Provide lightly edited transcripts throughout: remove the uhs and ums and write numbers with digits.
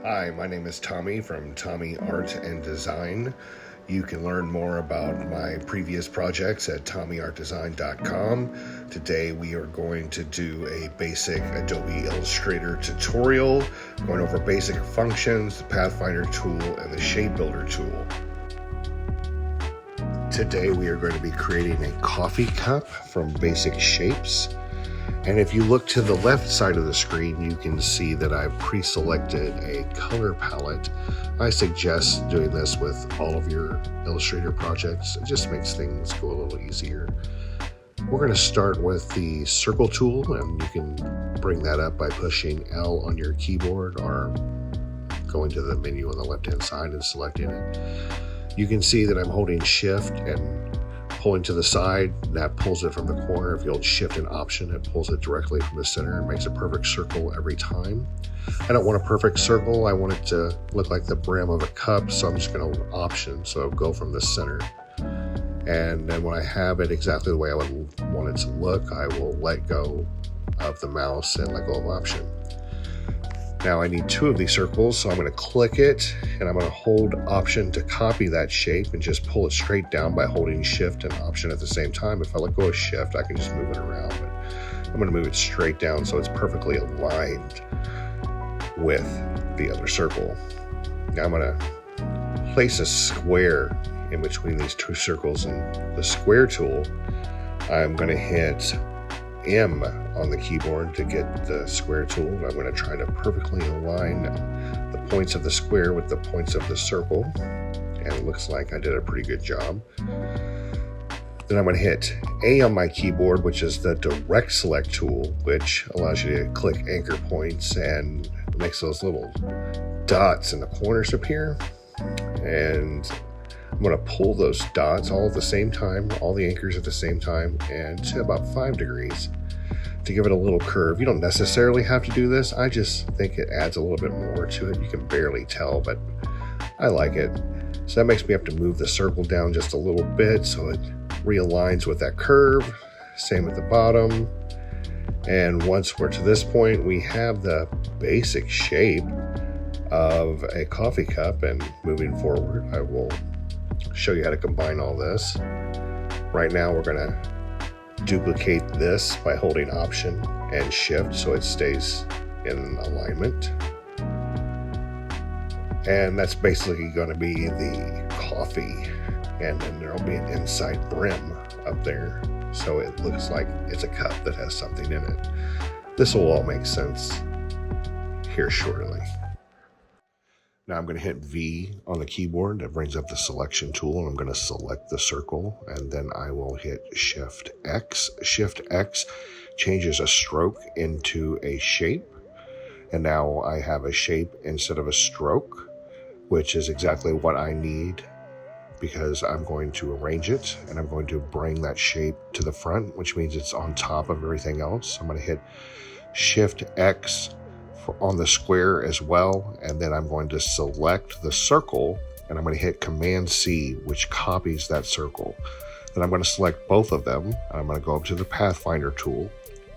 Hi, my name is Tommy from Tommy Art and Design. You can learn more about my previous projects at tommyartdesign.com. Today we are going to do a basic Adobe Illustrator tutorial, going over basic functions, the Pathfinder tool, and the Shape Builder tool. Today we are going to be creating a coffee cup from Basic Shapes. And if you look to the left side of the screen, you can see that I've pre-selected a color palette. I suggest doing this with all of your Illustrator projects. It just makes things go a little easier. We're going to start with the circle tool, and you can bring that up by pushing L on your keyboard or going to the menu on the left-hand side and selecting it. You can see that I'm holding Shift and pulling to the side. That pulls it from the corner. If you hold Shift and Option, it pulls it directly from the center and makes a perfect circle every time. I don't want a perfect circle. I want it to look like the brim of a cup, so I'm just going to Option, so it'll go from the center. And then when I have it exactly the way I would want it to look, I will let go of the mouse and let go of Option. Now I need two of these circles, so I'm going to click it and I'm going to hold Option to copy that shape and just pull it straight down by holding Shift and Option at the same time. If I let go of Shift, I can just move it around, but I'm going to move it straight down so it's perfectly aligned with the other circle. Now I'm going to place a square in between these two circles, and the square tool, I'm going to hit M on the keyboard to get the square tool. I'm going to try to perfectly align the points of the square with the points of the circle, and it looks like I did a pretty good job. Then I'm going to hit A on my keyboard, which is the direct select tool, which allows you to click anchor points and makes those little dots in the corners appear. And I'm going to pull those dots all at the same time, all the anchors at the same time, and to about 5 degrees to give it a little curve. You don't necessarily have to do this. I just think it adds a little bit more to it. You can barely tell, but I like it. So that makes me have to move the circle down just a little bit so it realigns with that curve. Same at the bottom. And once we're to this point, we have the basic shape of a coffee cup. And moving forward, I will show you how to combine all this. Right now we're going to duplicate this by holding Option and Shift so it stays in alignment. And that's basically going to be the coffee, and then there'll be an inside brim up there so it looks like it's a cup that has something in it. This will all make sense here shortly. Now I'm going to hit V on the keyboard. That brings up the selection tool, and I'm going to select the circle, and then I will hit Shift X. Shift X changes a stroke into a shape, and now I have a shape instead of a stroke, which is exactly what I need because I'm going to arrange it, and I'm going to bring that shape to the front, which means it's on top of everything else. I'm going to hit Shift X on the square as well, and then I'm going to select the circle, and I'm going to hit Command C, which copies that circle. Then I'm going to select both of them, and I'm going to go up to the Pathfinder tool,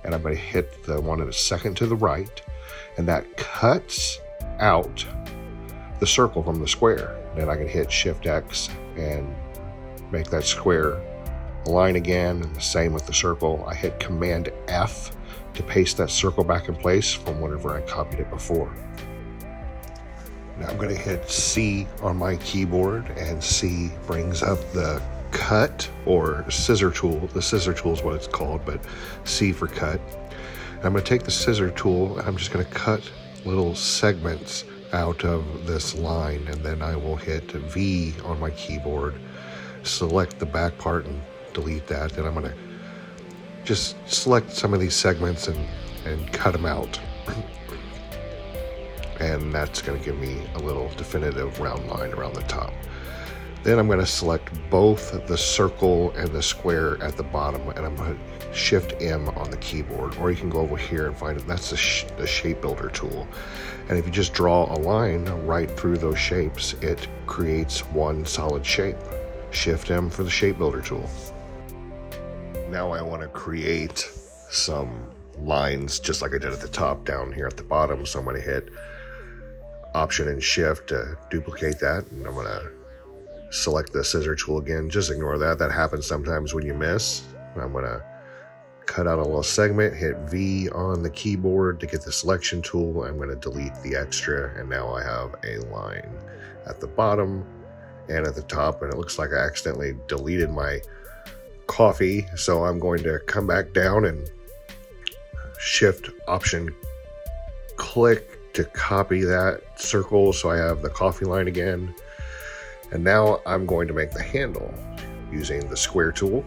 and I'm going to hit the one in a second to the right, and that cuts out the circle from the square. Then I can hit Shift X and make that square align again, and the same with the circle. I hit Command F to paste that circle back in place from whenever I copied it before. Now I'm going to hit C on my keyboard, and C brings up the cut or scissor tool. The scissor tool is what it's called, but C for cut. And I'm going to take the scissor tool, and I'm just going to cut little segments out of this line, and then I will hit V on my keyboard, select the back part and delete that. Then I'm going to just select some of these segments and cut them out. And that's going to give me a little definitive round line around the top. Then I'm going to select both the circle and the square at the bottom, and I'm going to Shift M on the keyboard, or you can go over here and find it. That's the Shape Builder tool. And if you just draw a line right through those shapes, it creates one solid shape. Shift M for the Shape Builder tool. Now I want to create some lines just like I did at the top down here at the bottom. So I'm going to hit Option and Shift to duplicate that, and I'm going to select the scissor tool again. Just ignore that. That happens sometimes when you miss. I'm going to cut out a little segment, hit V on the keyboard to get the selection tool. I'm going to delete the extra, and now I have a line at the bottom and at the top, and it looks like I accidentally deleted my coffee. So I'm going to come back down and Shift Option click to copy that circle so I have the coffee line again. And now I'm going to make the handle using the square tool.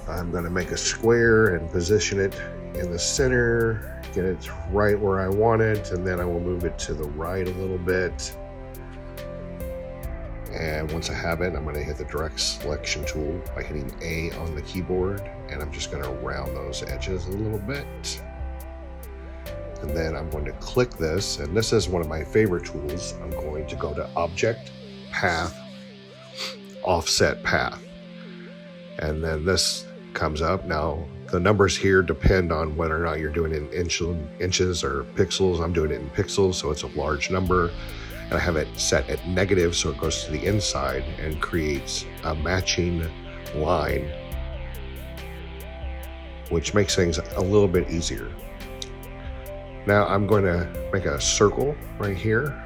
I'm going to make a square and position it in the center, get it right where I want it, and then I will move it to the right a little bit. And once I have it, I'm going to hit the direct selection tool by hitting A on the keyboard, and I'm just going to round those edges a little bit. And then I'm going to click this, and this is one of my favorite tools. I'm going to go to Object, Path, Offset Path. And then this comes up. Now, the numbers here depend on whether or not you're doing it in inches or pixels. I'm doing it in pixels, so it's a large number. And I have it set at negative, so it goes to the inside and creates a matching line, which makes things a little bit easier. Now I'm going to make a circle right here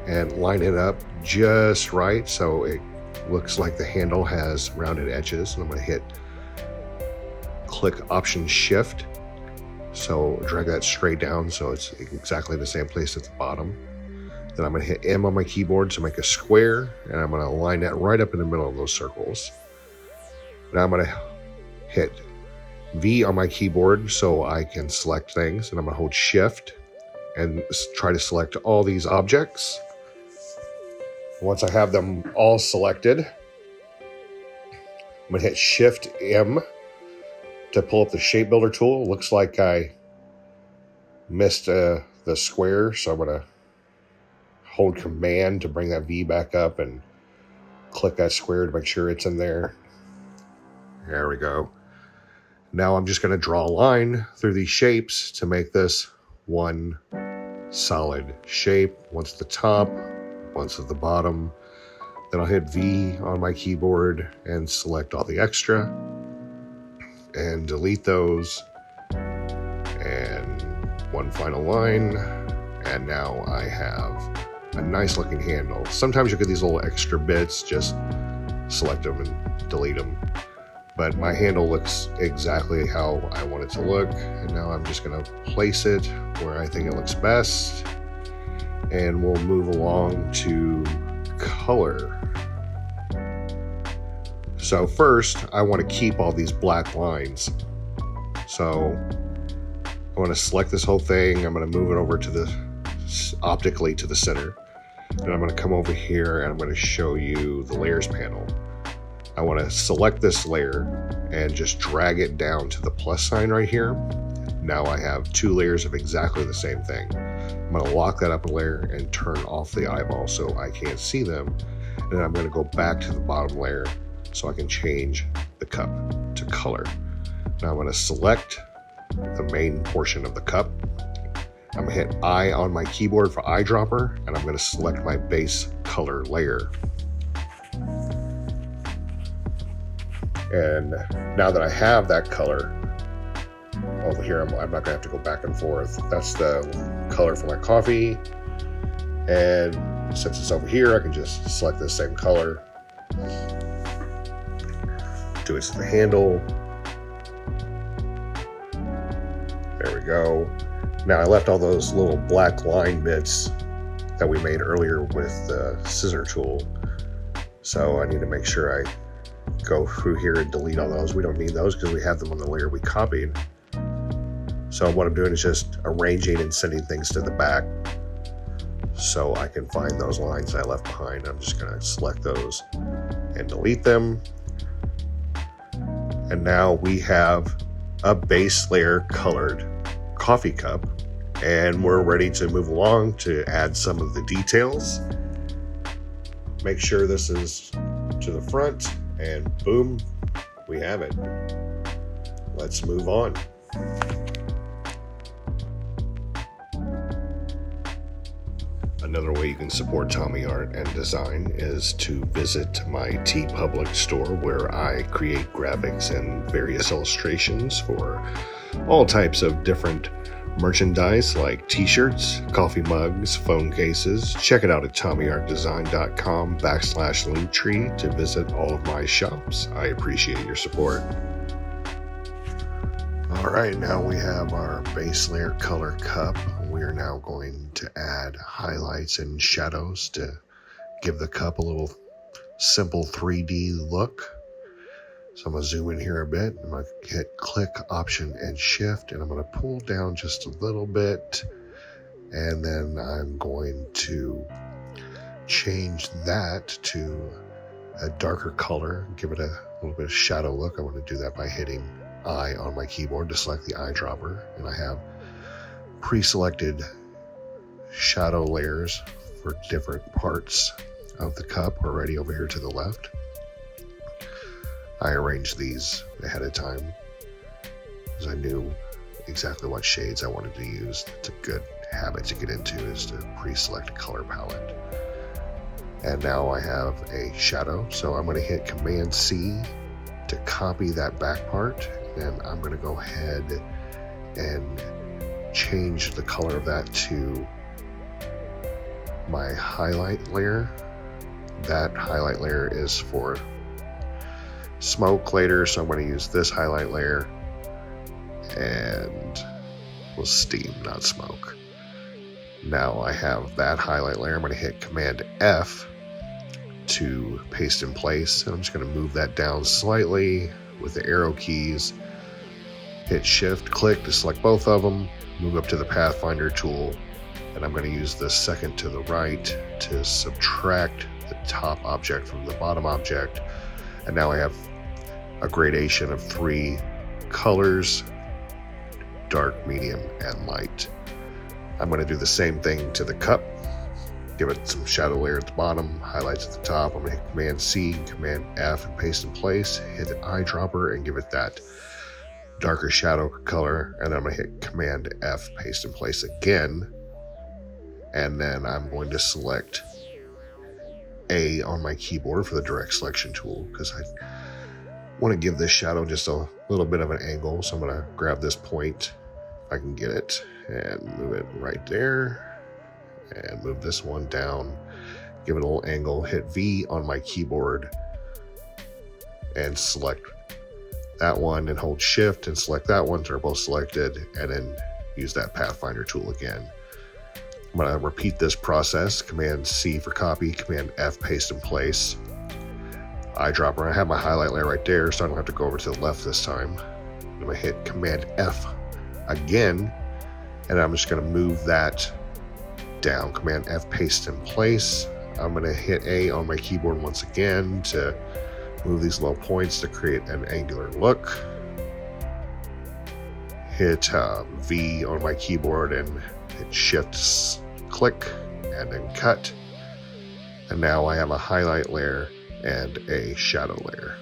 and line it up just right so it looks like the handle has rounded edges. And I'm going to hit click Option Shift, so drag that straight down so it's exactly the same place at the bottom. Then I'm going to hit M on my keyboard to make a square, and I'm going to line that right up in the middle of those circles. Now I'm going to hit V on my keyboard so I can select things, and I'm going to hold Shift and try to select all these objects. Once I have them all selected, I'm going to hit Shift M to pull up the Shape Builder tool. Looks like I missed the square, so I'm going to hold Command to bring that V back up and click that square to make sure it's in there. There we go. Now I'm just going to draw a line through these shapes to make this one solid shape. Once at the top, once at the bottom. Then I'll hit V on my keyboard and select all the extra and delete those. And one final line. And now I have a nice looking handle. Sometimes you get these little extra bits, just select them and delete them. But my handle looks exactly how I want it to look. And now I'm just going to place it where I think it looks best. And we'll move along to color. So first, I want to keep all these black lines. So I want to select this whole thing. I'm going to move it over to the optically to the center. And I'm going to come over here and I'm going to show you the layers panel. I want to select this layer and just drag it down to the plus sign right here. Now I have two layers of exactly the same thing. I'm going to lock that up a layer and turn off the eyeball so I can't see them. And then I'm going to go back to the bottom layer so I can change the cup to color. Now I'm going to select the main portion of the cup. I'm going to hit I on my keyboard for eyedropper, and I'm going to select my base color layer. And now that I have that color over here, I'm not going to have to go back and forth. That's the color for my coffee. And since it's over here, I can just select the same color. Do it to the handle. There we go. Now I left all those little black line bits that we made earlier with the scissor tool. So I need to make sure I go through here and delete all those. We don't need those because we have them on the layer we copied. So what I'm doing is just arranging and sending things to the back so I can find those lines I left behind. I'm just going to select those and delete them. And now we have a base layer colored coffee cup, and we're ready to move along to add some of the details. Make sure this is to the front, and boom, we have it. Let's move on. Another way you can support Tommy Art and Design is to visit my TeePublic store, where I create graphics and various illustrations for all types of different merchandise like t-shirts, coffee mugs, phone cases. Check it out at TommyArtDesign.com/Linktree to visit all of my shops. I appreciate your support. All right, now we have our base layer color cup. We are now going to add highlights and shadows to give the cup a little simple 3D look. So I'm going to zoom in here a bit. I'm going to hit click, option, and shift, and I'm going to pull down just a little bit. And then I'm going to change that to a darker color, give it a little bit of shadow look. I want to do that by hitting I on my keyboard to select the eyedropper. And I have pre-selected shadow layers for different parts of the cup already over here to the left. I arranged these ahead of time because I knew exactly what shades I wanted to use. It's a good habit to get into, is to pre-select a color palette. And now I have a shadow, so I'm going to hit Command C to copy that back part. Then I'm going to go ahead and change the color of that to my highlight layer. That highlight layer is for smoke later, so I'm going to use this highlight layer, and well, steam, not smoke. Now I have that highlight layer. I'm going to hit Command F to paste in place, and I'm just going to move that down slightly with the arrow keys. Hit Shift, click to select both of them, move up to the Pathfinder tool, and I'm going to use the second to the right to subtract the top object from the bottom object. And now I have a gradation of 3 colors: dark, medium, and light. I'm going to do the same thing to the cup. Give it some shadow layer at the bottom, highlights at the top. I'm going to hit Command C, Command F, and paste in place. Hit the eyedropper and give it that darker shadow color. And then I'm going to hit Command F, paste in place again. And then I'm going to select A on my keyboard for the direct selection tool, because I want to give this shadow just a little bit of an angle. So I'm going to grab this point, if I can get it, and move it right there, and move this one down, give it a little angle, hit V on my keyboard and select that one, and hold Shift and select that one, so they're both selected, and then use that Pathfinder tool again. I'm going to repeat this process. Command C for copy, Command F, paste in place. Eyedropper, I have my highlight layer right there, so I don't have to go over to the left this time. I'm going to hit Command F again, and I'm just going to move that down. Command F, paste in place. I'm going to hit A on my keyboard once again to move these little points to create an angular look. Hit V on my keyboard and hit Shift, click, and then cut. And now I have a highlight layer and a shadow layer.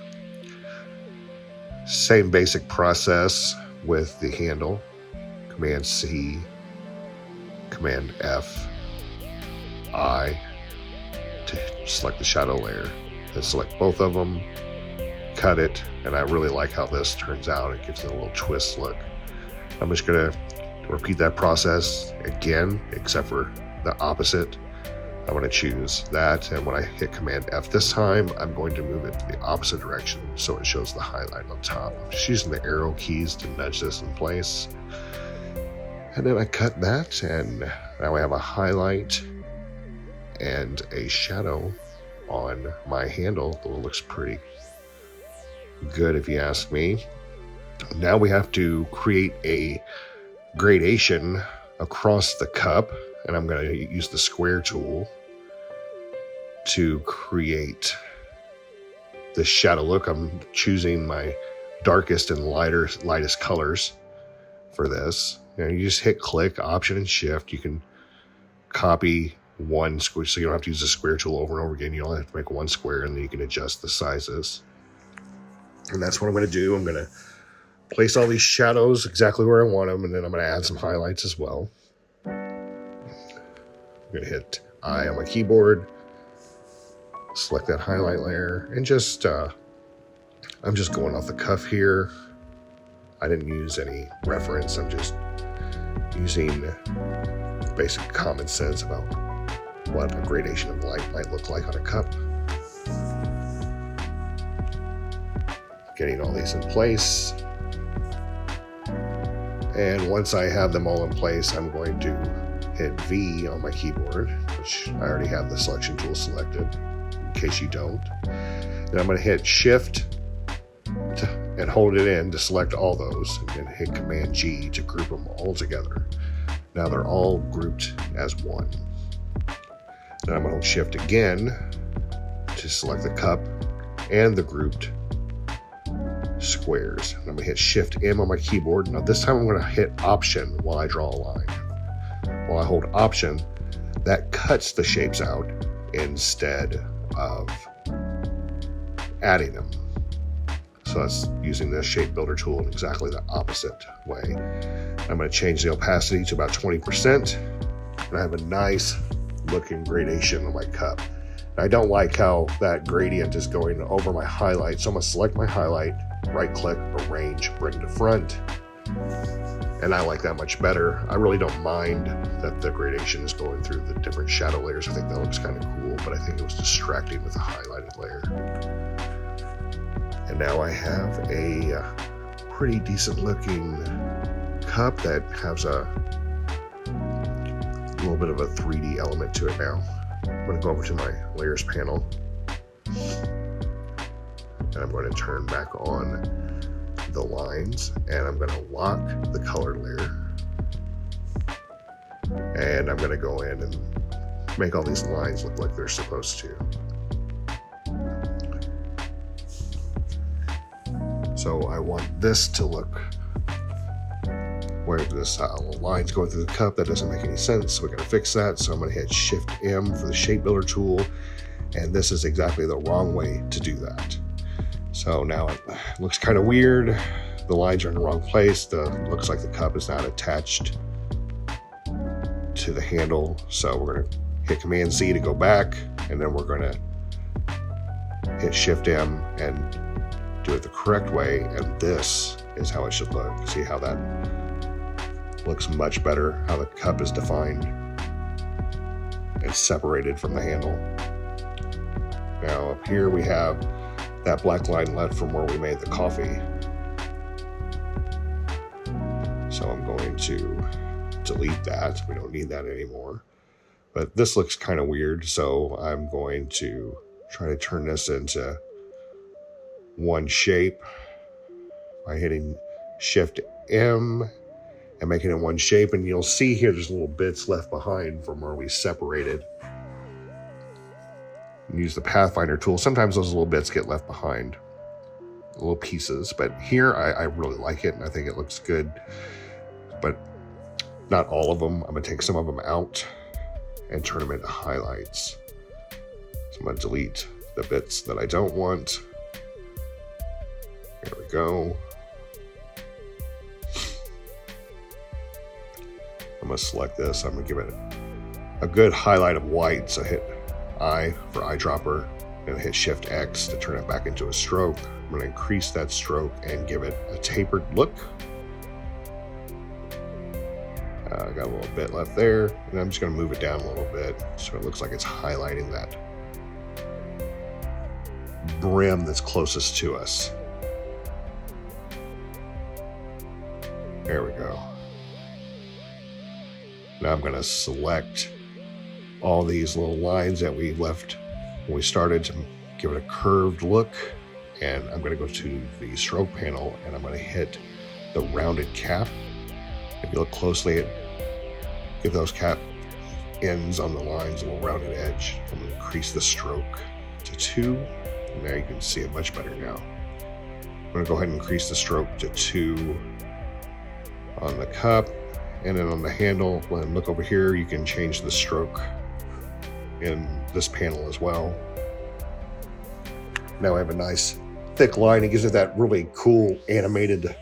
Same basic process with the handle. Command C, Command F, I to select the shadow layer. Then select both of them, cut it, and I really like how this turns out. It gives it a little twist look. I'm just gonna repeat that process again, except for the opposite. I'm going to choose that, and when I hit Command F this time, I'm going to move it the opposite direction so it shows the highlight on top. I'm just using the arrow keys to nudge this in place. And then I cut that, and now I have a highlight and a shadow on my handle. It looks pretty good if you ask me. Now we have to create a gradation across the cup, and I'm going to use the square tool to create the shadow look. I'm choosing my darkest and lightest colors for this. And you just hit click, option, and shift. You can copy one square, so you don't have to use the square tool over and over again. You only have to make one square, and then you can adjust the sizes. And that's what I'm going to do. I'm going to place all these shadows exactly where I want them, and then I'm going to add some highlights as well. I'm going to hit I on my keyboard, select that highlight layer, and just I'm just going off the cuff here. I didn't use any reference. I'm just using basic common sense about what a gradation of light might look like on a cup. Getting all these in place. And once I have them all in place, I'm going to hit V on my keyboard, which I already have the selection tool selected, in case you don't. Then I'm going to hit Shift and hold it in to select all those, and then hit Command G to group them all together. Now they're all grouped as one. Then I'm going to hold Shift again to select the cup and the grouped squares. I'm going to hit Shift M on my keyboard. Now this time I'm going to hit Option while I draw a line. While I hold Option, that cuts the shapes out instead of adding them. So that's using the shape builder tool in exactly the opposite way. I'm going to change the opacity to about 20%, and I have a nice looking gradation on my cup. I don't like how that gradient is going over my highlight, so I'm going to select my highlight, right click, arrange, bring to front, and I like that much better. I really don't mind that the gradation is going through the different shadow layers. I think that looks kind of cool, but I think it was distracting with the highlighted layer. And now I have a pretty decent looking cup that has a little bit of a 3D element to it now. I'm going to go over to my layers panel, and I'm going to turn back on the lines, and I'm going to lock the color layer, and I'm going to go in and make all these lines look like they're supposed to. So I want this to look where this line's going through the cup. That doesn't make any sense. So we're going to fix that. So I'm going to hit Shift M for the shape builder tool. And this is exactly the wrong way to do that. So now it looks kind of weird. The lines are in the wrong place. Looks like the cup is not attached to the handle. So we're going to hit Command Z to go back. And then we're going to hit Shift M and do it the correct way. And this is how it should look. See how that looks much better, how the cup is defined and separated from the handle. Now up here we have that black line left from where we made the coffee. So I'm going to delete that. We don't need that anymore. But this looks kind of weird, so I'm going to try to turn this into one shape by hitting Shift M and making it one shape. And you'll see here there's little bits left behind from where we separated. And use the pathfinder tool. Sometimes those little bits get left behind, little pieces, but here I really like it and I think it looks good, but not all of them. I'm going to take some of them out and turn them into highlights. So I'm going to delete the bits that I don't want. There we go. I'm going to select this. I'm going to give it a good highlight of white. So hit I for eyedropper and hit Shift X to turn it back into a stroke. I'm going to increase that stroke and give it a tapered look. I got a little bit left there, and I'm just going to move it down a little bit so it looks like it's highlighting that brim that's closest to us. There we go. Now I'm going to select all these little lines that we left when we started to give it a curved look, and I'm going to go to the stroke panel and I'm going to hit the rounded cap. If you look closely, give those cap ends on the lines a little rounded edge. I'm going to increase the stroke to 2, and now you can see it much better now. I'm going to go ahead and increase the stroke to 2 on the cup, and then on the handle, when look over here, you can change the stroke in this panel as well. Now I have a nice thick line. It gives it that really cool animated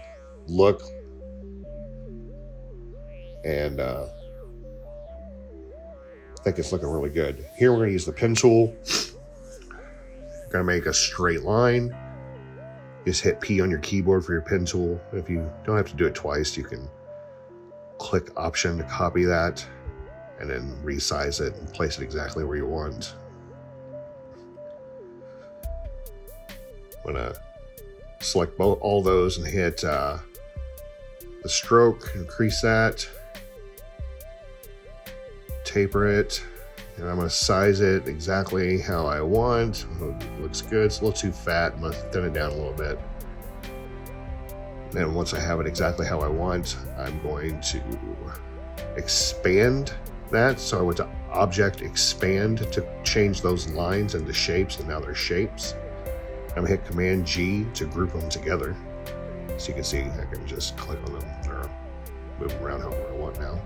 look. And I think it's looking really good. Here we're going to use the pen tool. Going to make a straight line. Just hit P on your keyboard for your pen tool. If you don't have to do it twice, you can click Option to copy that and then resize it and place it exactly where you want. I'm going to select all those and hit the stroke, increase that, taper it, and I'm going to size it exactly how I want. It looks good. It's a little too fat. I'm going to thin it down a little bit. And once I have it exactly how I want, I'm going to expand that. So I went to Object, Expand to change those lines into shapes, and now they're shapes. I'm going to hit Command G to group them together. So you can see I can just click on them or move them around however I want now.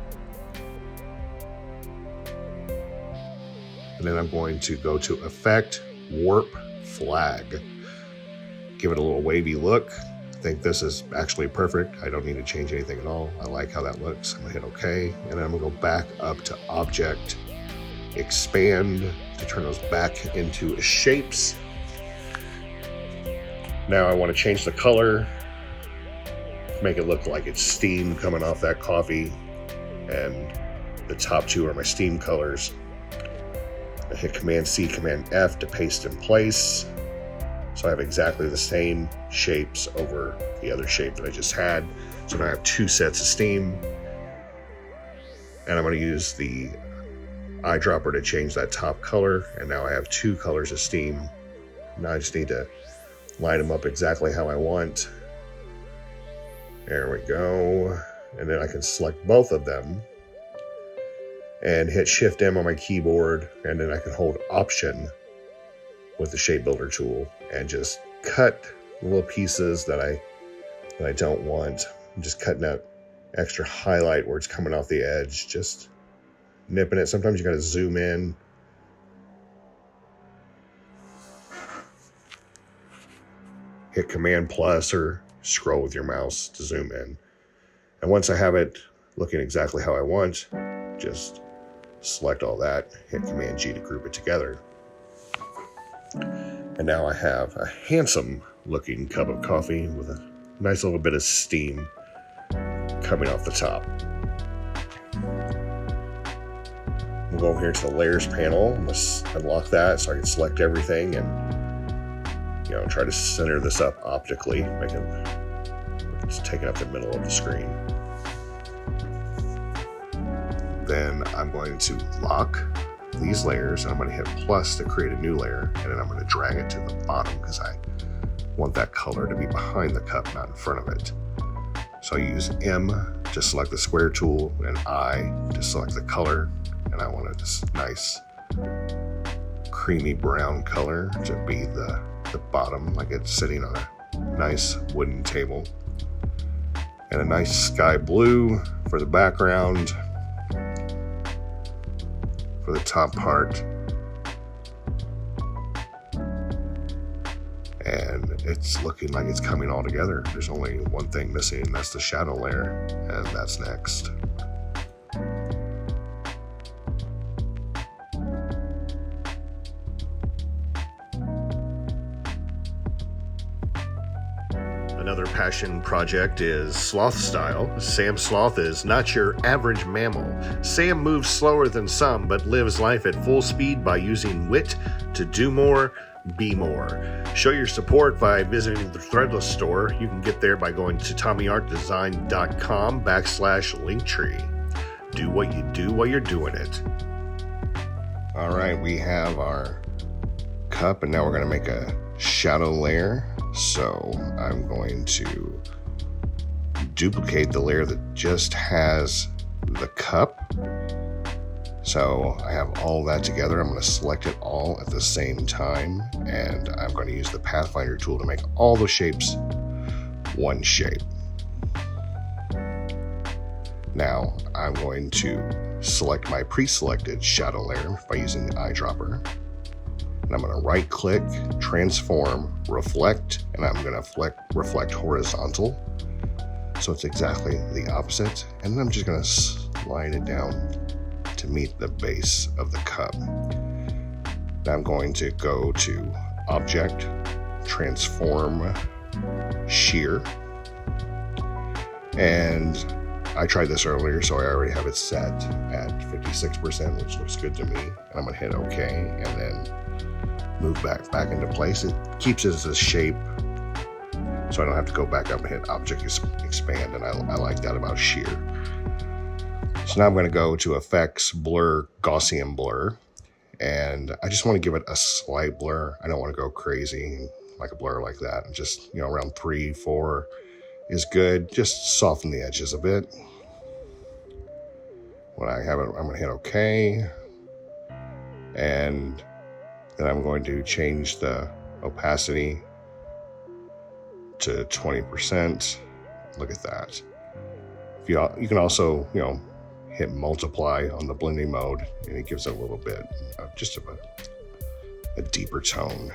And then I'm going to go to Effect, Warp, Flag. Give it a little wavy look. I think this is actually perfect. I don't need to change anything at all. I like how that looks. I'm gonna hit OK, and then I'm gonna go back up to Object, Expand to turn those back into shapes. Now I want to change the color, make it look like it's steam coming off that coffee, and the top two are my steam colors. I hit Command C, Command F to paste in place. So I have exactly the same shapes over the other shape that I just had. So now I have two sets of steam. And I'm going to use the eyedropper to change that top color. And now I have two colors of steam. Now I just need to line them up exactly how I want. There we go. And then I can select both of them and hit Shift M on my keyboard, and then I can hold Option with the shape builder tool and just cut little pieces that I don't want. I'm just cutting that extra highlight where it's coming off the edge, just nipping it. Sometimes you got to zoom in. Hit Command plus or scroll with your mouse to zoom in. And once I have it looking exactly how I want, just select all that, hit Command G to group it together. And now I have a handsome looking cup of coffee with a nice little bit of steam coming off the top. We'll go over here to the layers panel. I'm going to unlock that so I can select everything and try to center this up optically, make it it's taking up the middle of the screen. Then I'm going to lock these layers, and I'm going to hit plus to create a new layer, and then I'm going to drag it to the bottom because I want that color to be behind the cup, not in front of it. So I use M to select the square tool and I to select the color, and I want this nice creamy brown color to be the bottom, like it's sitting on a nice wooden table, and a nice sky blue for the background. For the top part, and it's looking like it's coming all together. There's only one thing missing, and that's the shadow layer, and that's next. Another passion project is Sloth Style. Sam Sloth is not your average mammal. Sam moves slower than some, but lives life at full speed by using wit to do more, be more. Show your support by visiting the Threadless store. You can get there by going to TommyArtDesign.com/Linktree. Do what you do while you're doing it. All right, we have our cup, and now we're going to make a shadow layer. So I'm going to duplicate the layer that just has the cup. So I have all that together. I'm going to select it all at the same time, and I'm going to use the Pathfinder tool to make all the shapes one shape. Now I'm going to select my pre-selected shadow layer by using the eyedropper. And I'm going to right click, transform, reflect, and I'm going to reflect horizontal. So it's exactly the opposite. And then I'm just going to slide it down to meet the base of the cup. Now I'm going to go to Object, Transform, Shear. And I tried this earlier, so I already have it set at 56%, which looks good to me. And I'm gonna hit OK, and then move back into place. It keeps it as a shape, so I don't have to go back up and hit Object Expand, and I like that about Shear. So now I'm going to go to Effects, Blur, Gaussian Blur, and I just want to give it a slight blur. I don't want to go crazy like a blur like that. Just, around 3, 4 is good. Just soften the edges a bit. When I have it, I'm going to hit OK, and then I'm going to change the opacity to 20%. Look at that. You can also, hit multiply on the blending mode, and it gives it a little bit just of a deeper tone.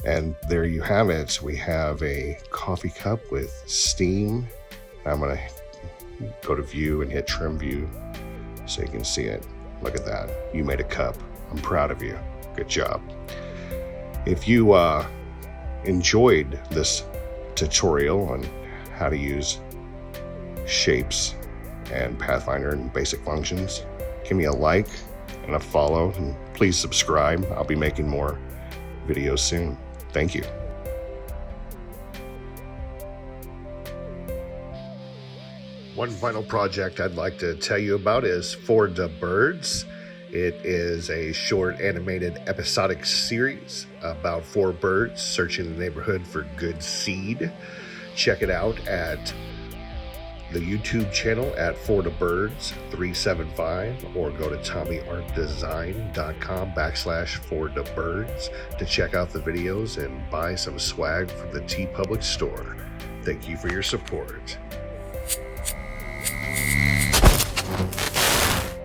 And there you have it. We have a coffee cup with steam. I'm going to go to View and hit Trim View so you can see it. Look at that. You made a cup. I'm proud of you. Good job. If you enjoyed this tutorial on how to use shapes and Pathfinder and basic functions, give me a like and a follow, and please subscribe. I'll be making more videos soon. Thank you. One final project I'd like to tell you about is For the Birds. It is a short animated episodic series about 4 birds searching the neighborhood for good seed. Check it out at the YouTube channel at For the Birds 375, or go to TommyArtDesign.com/ForTheBirds to check out the videos and buy some swag from the TeePublic store. Thank you for your support.